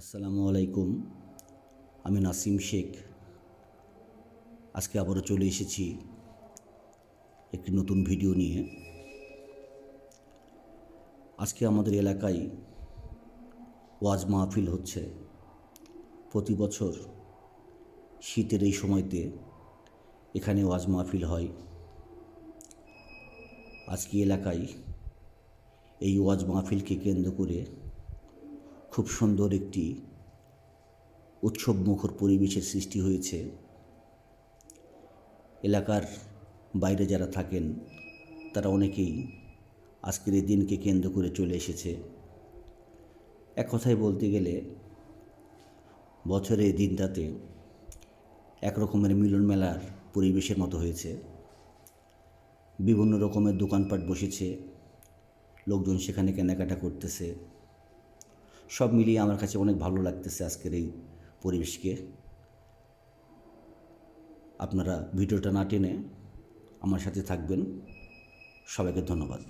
আসসালামু আলাইকুম। আমি নাসিম শেখ। আজকে আবারও চলে এসেছি একটি নতুন ভিডিও নিয়ে। আজকে আমাদের এলাকায় ওয়াজ মাহফিল হচ্ছে। প্রতি বছর শীতের এই সময়তে এখানে ওয়াজ মাহফিল হয়। আজকে এলাকায় এই ওয়াজ মাহফিলকে কেন্দ্র করে খুব সুন্দর একটি উৎসবমুখর পরিবেশের সৃষ্টি হয়েছে। এলাকার বাইরে যারা থাকেন তারা অনেকেই আজকের এই দিনকে কেন্দ্র করে চলে এসেছে। এক কথায় বলতে গেলে বছরের এই দিনটাতে এক রকমের মিলন মেলার পরিবেশের মতো হয়েছে। বিভিন্ন রকমের দোকানপাট বসেছে, লোকজন সেখানে কেনাকাটা করতেছে। সব মিলিয়ে আমার কাছে অনেক ভালো লাগতেছে আজকের এই পরিবেশকে। আপনারা ভিডিওটা না টেনে আমার সাথে থাকবেন। সবাইকে ধন্যবাদ।